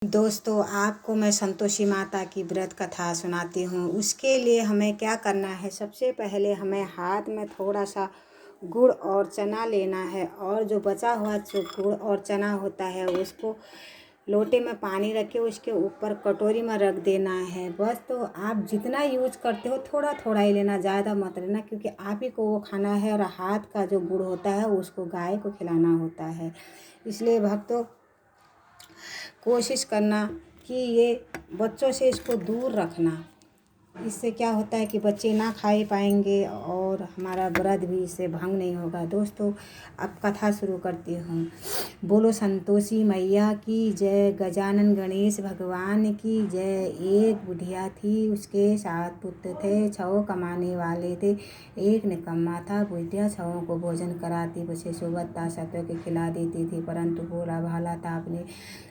दोस्तों, आपको मैं संतोषी माता की व्रत कथा सुनाती हूँ। उसके लिए हमें क्या करना है, सबसे पहले हमें हाथ में थोड़ा सा गुड़ और चना लेना है और जो बचा हुआ जो गुड़ और चना होता है उसको लोटे में पानी रख के उसके ऊपर कटोरी में रख देना है। बस तो आप जितना यूज करते हो थोड़ा थोड़ा ही लेना, ज़्यादा मत लेना, क्योंकि आप ही को वो खाना है और हाथ का जो गुड़ होता है उसको गाय को खिलाना होता है। इसलिए भक्तों, कोशिश करना कि ये बच्चों से इसको दूर रखना। इससे क्या होता है कि बच्चे ना खा पाएंगे और हमारा व्रत भी इससे भंग नहीं होगा। दोस्तों, अब कथा शुरू करती हूँ। बोलो संतोषी मैया की जय, गजानन गणेश भगवान की जय। एक बुढ़िया थी, उसके 7 पुत्र थे, 6 कमाने वाले थे। एक निकम्मा था, बुढ़िया 6 को भोजन कराती, बसे सुबत्ता सत्व के खिला देती थी, परंतु भोला भाला था, अपने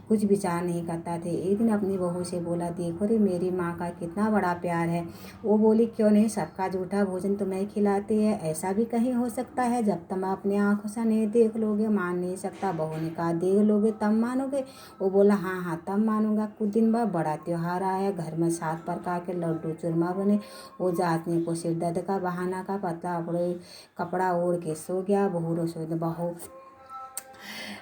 कुछ विचार नहीं करता थे। एक दिन अपनी बहू से बोला, देखो रे मेरी माँ का कितना बड़ा प्यार है। वो बोली, क्यों नहीं, सबका झूठा भोजन तुम्हें खिलाती है, ऐसा भी कहीं हो सकता है? जब तुम अपनी आंखों से नहीं देख लोगे मान नहीं सकता। बहू ने कहा, देख लोगे तब मानोगे? वो बोला, हाँ हाँ तब मानूंगा। कुछ दिन बाद बड़ा त्योहार आया, घर में 7 प्रकार के लड्डू चूरमा बने। वो जातने को सिर दर्द का बहाना का पतला कपड़ा ओढ़ के सो गया। बहू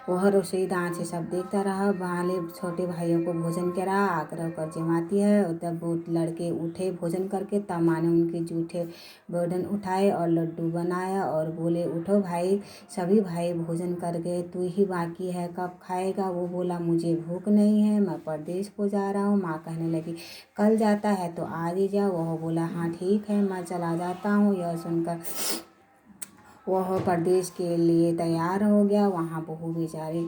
वह रसोईदार से सब देखता रहा। वाले छोटे भाइयों को भोजन करा, आग्रह कर जमाती है। और तब वो लड़के उठे भोजन करके, तब माँ ने उनके जूठे बर्तन उठाए और लड्डू बनाया और बोले, उठो भाई, सभी भाई भोजन कर गए, तू ही बाकी है, कब खाएगा? वो बोला, मुझे भूख नहीं है, मैं परदेश को जा रहा हूँ। माँ कहने लगी, कल जाता है तो आज ही जा। वह बोला, हाँ ठीक है, मैं चला जाता हूँ। यह सुनकर वह परदेश के लिए तैयार हो गया। वहाँ बहू बेचारी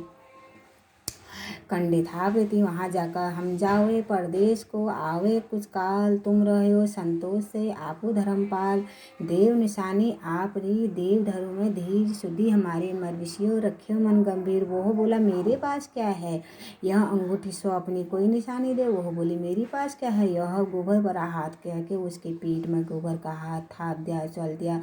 कंडे थाप थी। वहाँ जाकर, हम जाओ परदेश को, आवे कुछ काल, तुम रहे हो संतोष से, आपो धर्मपाल, देव निशानी आप री, देव धर्म में धीर शुद्धि हमारे मर्विशियो, रखियो मन गंभीर। वो बोला, मेरे पास क्या है? यह अंगूठी सो अपनी कोई निशानी दे। वो बोली, मेरे पास क्या है? यह गोबर भरा हाथ कह के उसके पीठ में गोबर का हाथ थाप दिया, चल दिया।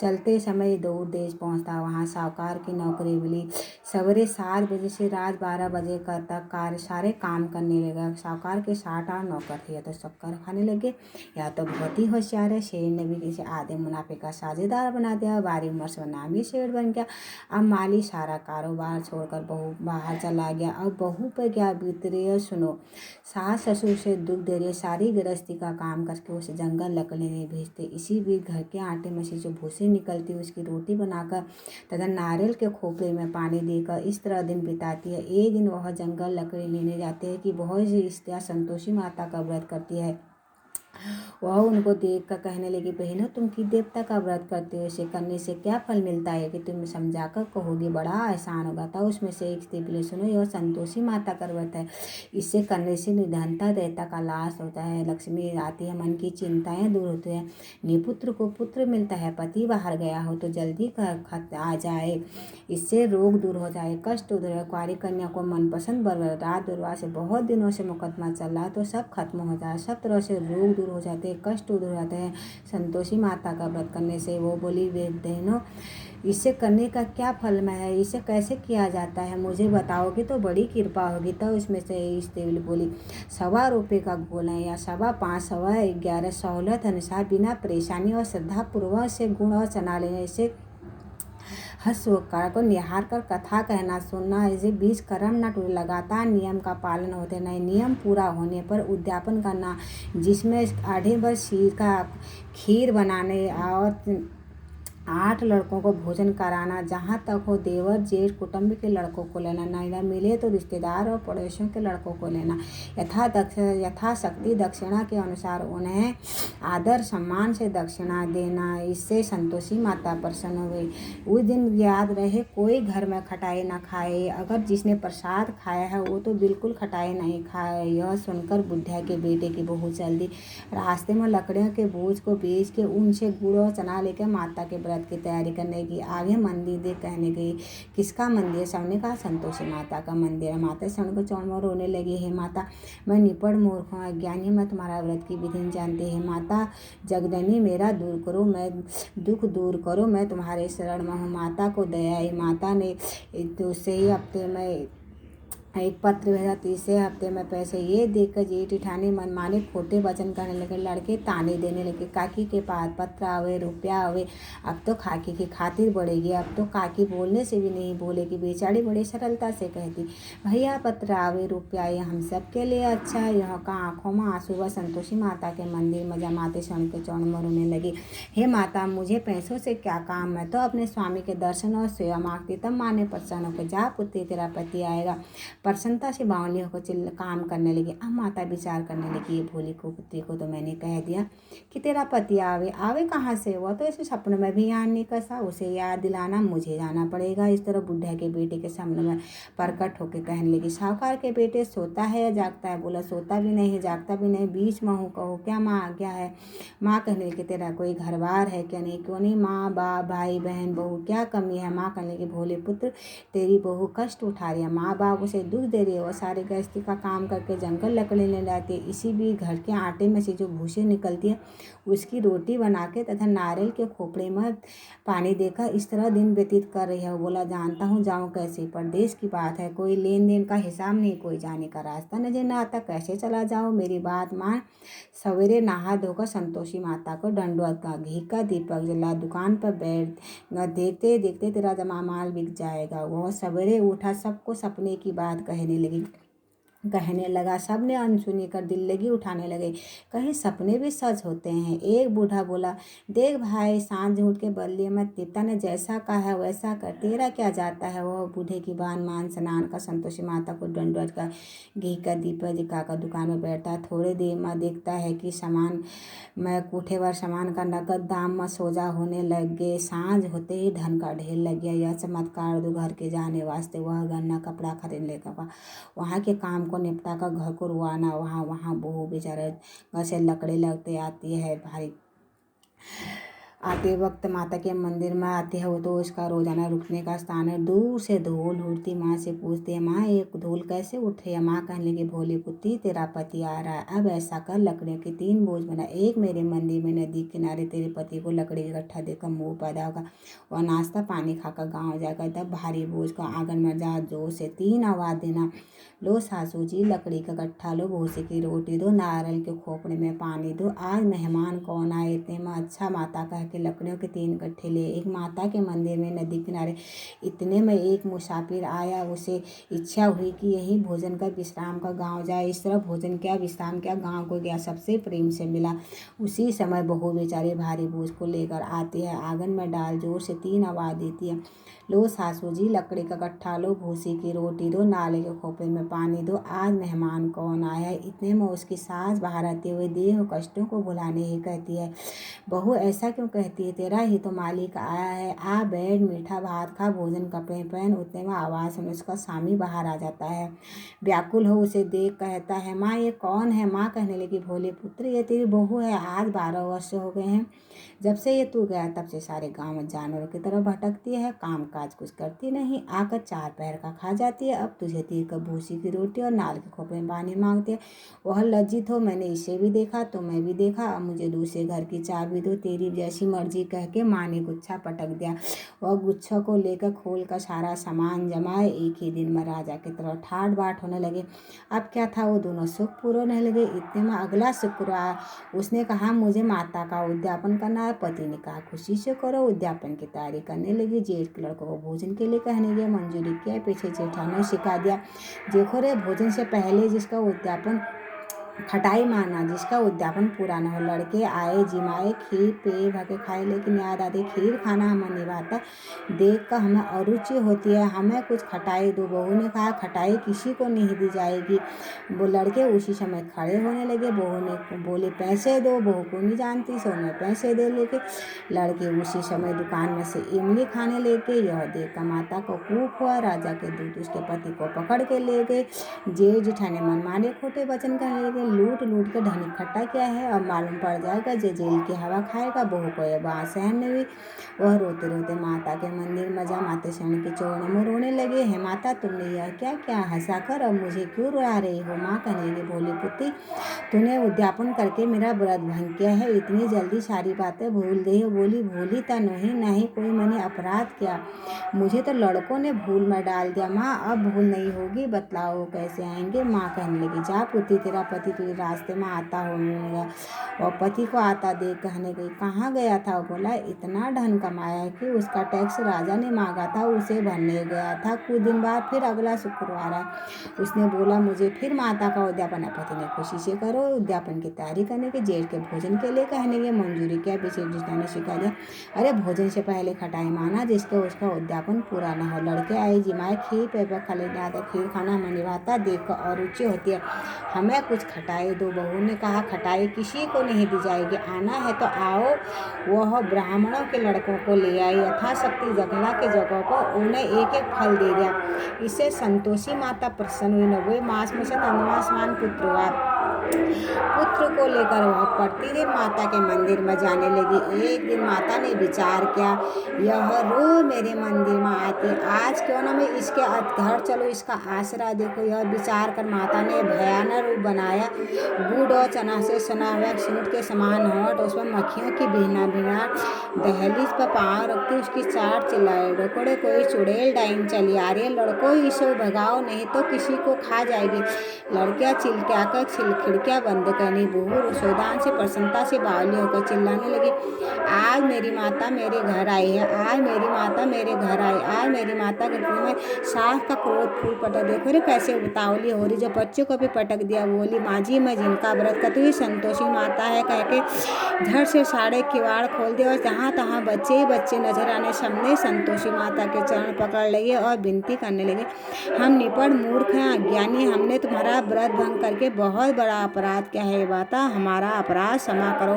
चलते समय दूर देश पहुँचता। वहाँ साहूकार की नौकरी मिली। सवेरे 7 बजे से रात 12 बजे तक कार्य सारे काम करने लगा। साहूकार के 60 नौकर थे, या तो शक्कर खाने लगे या तो बहुत ही होशियार है। शेर ने भी किसी आधे मुनाफे का साझेदार बना दिया। बारी उम्र से नामी शेर बन गया। अब माली सारा कारोबार छोड़कर बहू बाहर चला गया। अब बहू पर क्या बीत रही है सुनो। सास ससुर से दुख दे रही है, सारी गृहस्थी का काम करके उसे जंगल लकड़ी नहीं भेजते। इसी बीच घर के आटे में से जो भूसी निकलती है उसकी रोटी बनाकर तथा नारियल के खोपड़े में पानी देकर इस तरह दिन बिताती है। एक दिन वह जंगल लकड़ी लेने जाते हैं कि बहुत सी स्त्रियाँ संतोषी माता का व्रत करती है। वह उनको देख कर कहने लगी, बहनों तुम किस देवता का व्रत करते हो? इसे करने से क्या फल मिलता है कि तुम समझा कर कहोगी, बड़ा आसान होगा। था उसमें से एक स्त्री बोली, सुनो, यह संतोषी माता का व्रत है, इससे करने से निधनता दैता का लाश होता है, लक्ष्मी आती है, मन की चिंताएं दूर होती है, निपुत्र को पुत्र मिलता है, पति बाहर गया हो तो जल्दी आ जाए, इससे रोग दूर हो जाए, कष्ट दूर हो, कुंवारी कन्या को मनपसंद वर, रात दुर्वा से बहुत दिनों से मुकदमा चल रहा है तो सब खत्म हो जाए, सब तरह से रोग दूर हो जाते हैं, कष्ट दूर हो जाते हैं संतोषी माता का व्रत करने से। वो बोली, वे बहनों, इसे करने का क्या फल में है, इसे कैसे किया जाता है, मुझे बताओगे तो बड़ी कृपा होगी। तो इसमें से इस देवी बोली, 1.25 रुपये का घोल है, या 5.25, 11.5 सहूलत अनुसार बिना परेशानी और श्रद्धापूर्वक से गुण और चना लेने से हर्षोकार को निहार कर कथा कहना सुनना, इसे बीज कर्म न टूटे, लगातार नियम का पालन होते नहीं, नियम पूरा होने पर उद्यापन करना, जिसमें आधे भर शीर का खीर बनाने और 8 लड़कों को भोजन कराना, जहाँ तक हो देवर जेठ कुटुंब के लड़कों को लेना, नहीं मिले तो रिश्तेदार और पड़ोसियों के लड़कों को लेना, यथाशक्ति दक्षिणा के अनुसार उन्हें आदर सम्मान से दक्षिणा देना। इससे संतोषी माता प्रसन्न हो गई। उस दिन याद रहे, कोई घर में खटाई न खाए, अगर जिसने प्रसाद खाया है वो तो बिल्कुल खटाई नहीं खाए। यह सुनकर बुढ़िया के बेटे की बहू चल दी। रास्ते में लकड़ियों के बोझ को बेच के उनसे गुड़ और चना लेकर माता के व्रत की तैयारी करने की आगे मंदिर देख कहने गई, किसका मंदिर? सबने कहा, संतोषी माता का मंदिर है। माता क्षण को चौड़ में रोने लगी, हे माता, मैं निपड़ मूर्ख हूँ, अज्ञानी, मैं तुम्हारा व्रत की विधि नहीं जानती। है माता जगदनी, मेरा दूर करो, मैं दुख दूर करो, मैं तुम्हारे शरण में हूँ। माता को दया आई। माता ने दूसरे ही हफ्ते में एक पत्र भेजा। तीसरे हफ्ते में पैसे ये देखकर जेठ जेठानी मनमाने खोटे वचन करने लगे। लड़के ताने देने लगे, काकी के पास पत्र आवे, रुपया आवे, अब तो काकी की खातिर बढ़ेगी। अब तो काकी बोलने से भी नहीं बोलेगी। बेचारी बड़ी सरलता से कहती, भैया पत्र आवे रुपया ये हम सब के लिए अच्छा है। यहाँ का आंखों में आंसू हुआ। संतोषी माता के मंदिर में जमाते क्षण के चौड़ में रोने लगी। हे माता, मुझे पैसों से क्या काम, मैं तो अपने स्वामी के दर्शन और सेवा मांगती। तब माँ ने प्रसन्न होकर, जा पुत्री तेरा पति आएगा। प्रसन्नता से बावली होकर काम करने लगी। अब माता विचार करने लगी, ये भोली को पुत्री को तो मैंने कह दिया कि तेरा पति आवे, आवे कहाँ से, वह तो ऐसे सपने में भी याद नहीं कसा। उसे याद दिलाना मुझे जाना पड़ेगा। इस तरह बुढ़ा के बेटे के सामने में प्रकट होकर कहने लगी, साहूकार के बेटे सोता है या जागता है? बोला, सोता भी नहीं जागता भी नहीं, बीच में हूँ, कहो क्या माँ आज्ञा है। माँ कहने लगी, तेरा कोई घर बार है क्या? नहीं, क्यों नहीं? माँ बाप भाई बहन बहू क्या कमी है? माँ कहने लगी, भोले पुत्र तेरी बहू कष्ट उठा रही है, माँ बाप उसे दुख दे रही है। वो सारे गृहस्थी का काम करके जंगल लकड़ी ले जाती है। इसी भी घर के आटे में से जो भूसी निकलती है उसकी रोटी बना के तथा नारियल के खोपड़े में पानी देकर इस तरह दिन व्यतीत कर रही है। वो बोला, जानता हूँ जाऊँ कैसे, परदेश की बात है, कोई लेन देन का हिसाब नहीं, कोई जाने का रास्ता नजर न आता, कैसे चला जाऊँ? मेरी बात मान। सवेरे नहा धोकर संतोषी माता को दंडवत का घी का दीपक जला, दुकान पर बैठ, देखते देखते तेरा जमा माल बिक जाएगा। वह सवेरे उठा, सबको सपने की बात कहने लगा। सब ने अनसुनी कर दिल लगी उठाने लगे, कहीं सपने भी सच होते हैं। एक बूढ़ा बोला, देख भाई, सांझ झूठ के बदले में पिता ने जैसा कहा है वैसा कर, तेरा क्या जाता है। वह बूढ़े की बात मान स्नान का संतोषी माता को दंडवत का घी का दीपक दिखाकर दुकान में बैठता। थोड़े देर में देखता है कि सामान में कोठे पर सामान का नकद दाम में सोजा होने लग गए। सांझ होते ही धन का ढेर लग गया। यह चमत्कार दो घर के जाने वास्ते वह गन्ना कपड़ा खरीद लेगा, वहाँ के काम को निपटा कर घर को रुआना। वहाँ बहू बेचारे घर से लकड़ी लगते आती है भारी। आते वक्त माता के मंदिर में आती है वो, तो उसका रोजाना रुकने का स्थान है। दूर से धूल उड़ती माँ से पूछती है, माँ ये धूल कैसे उठ रही है? माँ कहने लगी, भोली पुत्री तेरा पति आ रहा है। अब ऐसा कर, लकड़ियों की 3 बोझ बना, एक मेरे मंदिर में नदी किनारे तेरे पति को लकड़ी इकट्ठा देकर मुँह पैदा होगा। वह नाश्ता पानी खाकर गाँव जाएगा। तब भारी बोझ को आंगन में जा जोर से 3 आवाज़ देना, लो सासू जी लकड़ी का गट्ठा लो, भूसे की रोटी दो, नारियल के खोपड़े में पानी दो, आज मेहमान कौन आए? इतने में अच्छा माता कह के लकड़ियों के 3 गट्ठे ले एक माता के मंदिर में नदी किनारे। इतने में एक मुसाफिर आया। उसे इच्छा हुई कि यही भोजन कर विश्राम कर गाँव जाए। इस तरह भोजन किया, विश्राम किया, गाँव को गया, सबसे प्रेम से मिला। उसी समय बहू बेचारी भारी बोझ को लेकर आती है। आंगन में डाल जोर से 3 आवाज़ देती है, लो सासू जी लकड़ी का गट्ठा लो, भूसी की रोटी दो, नाले के खोपड़े में पानी दो, आज मेहमान कौन आया है? इतने में उसकी सास बाहर आते हुए देह कष्टों को भुलाने ही कहती है, बहू ऐसा क्यों कहती है? तेरा ही तो मालिक आया है, आ बैठ, मीठा भात खा, भोजन कपड़े पहन। उतने में आवाज़ सुन उसका स्वामी बाहर आ जाता है। व्याकुल हो उसे देख कहता है, माँ ये कौन है? माँ कहने लगी, भोले पुत्र ये तेरी बहू है। आज 12 वर्ष हो गए हैं जब से ये तू गया, तब से सारे गांव में जानवरों की तरह भटकती है, काम काज कुछ करती नहीं, आकर 4 पैर का खा जाती है। अब तुझे दी कर भूसी की रोटी और नाल के खोपड़े में पानी मांगती है। वह लज्जित हो, मैंने इसे भी देखा तो मैं भी देखा, अब मुझे दूसरे घर की चाबी दो, तेरी जैसी मर्जी कह के माँ ने गुच्छा पटक दिया। वह गुच्छा को लेकर खोल कर सारा सामान जमाए। एक ही दिन में राजा की तरह ठाट बाट होने लगे। अब क्या था, वो दोनों सुखपूर्ण होने लगे। इतने में अगला शुक्रवार उसने कहा, मुझे माता का उद्यापन करना है। पति ने कहा, खुशी से करो। उद्यापन की तैयारी करने लगी। जेठ के लड़कों को भोजन के लिए कहने गया, मंजूरी किया। पीछे जेठानी ने सिखा दिया, देखो रे, भोजन से पहले जिसका उद्यापन खटाई माना, जिसका उद्यापन पूरा न हो। लड़के आए जिमाए, खीर पे भके खाए, लेकिन याद आती खीर खाना हमें नहीं भाता, देख कर हमें अरुचि होती है, हमें कुछ खटाई दो। बहू ने कहा, खटाई किसी को नहीं दी जाएगी। वो लड़के उसी समय खड़े होने लगे। बहू ने बोले, पैसे दो। बहू को नहीं जानती सो उन्हें पैसे दे लेके लड़के उसी समय दुकान में से इमली खाने लेके। यह देख कर माता को कूप हुआ। राजा के दूत उसके पति को पकड़ के ले गए। जेठ जेठानी मनमाने खोटे वचन कहने लगे, लूट लूट के धन इकट्ठा किया है, अब मालूम पड़ जाएगा जे जेल की हवा खाएगा। बहू को यह बात सहन नहीं हुई। वह रोते रोते माता के मंदिर में जा माता शरण की चौड़ में रोने लगे। हे माता, तुमने यह क्या क्या हंसा कर अब मुझे क्यों रुला रही हो? माँ कहने लगी, भोली पुत्री तूने उद्यापन करके मेरा व्रत भंग किया है। इतनी जल्दी सारी बातें भूल गई हो। बोली भूली तो नहीं कोई मैंने अपराध किया, मुझे तो लड़कों ने भूल में डाल दिया। माँ अब भूल नहीं होगी, बतलाओ कैसे आएंगे। माँ कहने लगी जा पुत्री, तेरा पति तुझे रास्ते में आता होगा। और पति को आता देख कहने गई कहाँ गया था। बोला इतना धन कमाया कि उसका टैक्स राजा ने मांगा था, उसे भरने गया था। कुछ दिन बाद फिर अगला शुक्रवार है। उसने बोला मुझे फिर माता का उद्यापन। पति ने खुशी से करो उद्यापन की तैयारी करने के जेठ के भोजन के लिए कहने के मंजूरी किया। विष्णु ने सिखा दिया अरे भोजन से पहले खटाई माना, जिसके उसका उद्यापन पूरा न हो। लड़के आए जिमाए खीर पे खले जाते, खीर खाना मन निभाता देख और रुचि होती है, हमें कुछ खटाई दो। बहू ने कहा खटाई किसी को नहीं दी जाएगी, आना है तो आओ। वह ब्राह्मणों के लड़कों को ले आई, यथाशक्ति जगला के जगह पर उन्हें एक एक फल दे दिया। इससे संतोषी माता प्रसन्न हुई। 90 मास में से 9वां समान पुत्र हुआ। पुत्र को लेकर वह प्रतिदिन माता के मंदिर में जाने लगी। एक दिन माता ने विचार किया यह रोज मेरे मंदिर में आती, आज क्यों ना मैं इसके घर चलो, इसका आसरा देखो। यह विचार कर माता ने भयानक रूप बनाया। गुड़ और चना से सना हुआ सूट के समान होठ, उसमें मक्खियों की बिना दहलीज पर पाँव रखती उसकी चार चिल्लाए डकोड़े, कोई चुड़ैल डाइन चली आ रही है, लड़कों इसे भगाओ नहीं तो किसी को खा जाएगी। लड़कियां चिल्लाकर खिड़कियां बंद करनी। बहू सोदान से प्रसन्नता से बावली होकर चिल्लाने लगी आज मेरी माता मेरे घर आई है, आज मेरी माता मेरे घर आई, आज मेरी माता के में सास का क्रोध फूल पटक। देखो रे कैसे उतावली हो रही, जो बच्चों को भी पटक दिया। बोली माँ जी मैं जिनका व्रत करती हुई संतोषी माता है कह के झट से साड़े किवाड़ खोल दिया और जहाँ तहाँ बच्चे ही बच्चे नजर आने। सबने संतोषी माता के चरण पकड़ लिए और विनती करने लगे हम निपट मूर्ख हैं, अज्ञानी, हमने तुम्हारा व्रत भंग करके बहुत बड़ा अपराध किया है। माता हमारा अपराध क्षमा करो।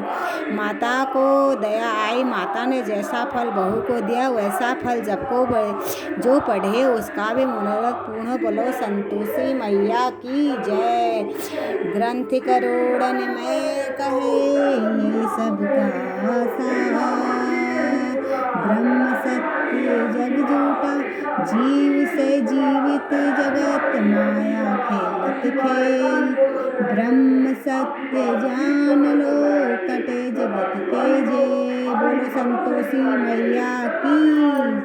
माता को दया आई। माता ने जैसा फल बहू को दिया वैसा फल सबको जो पढ़े उसका भी मनोरथ पूर्ण। बोलो संतोषी मैया की जय। ग्रंथ करोड़न में कहे सबका सार, ब्रह्म सत्य जग झूठा, जीव से जीवित जगत माया खेलत खेल। ब्रह्म सत्य जान लो कटे जगत के जय। बोलो संतोषी मैया की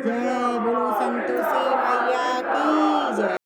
जय। बोलो संतोषी मैया की जय।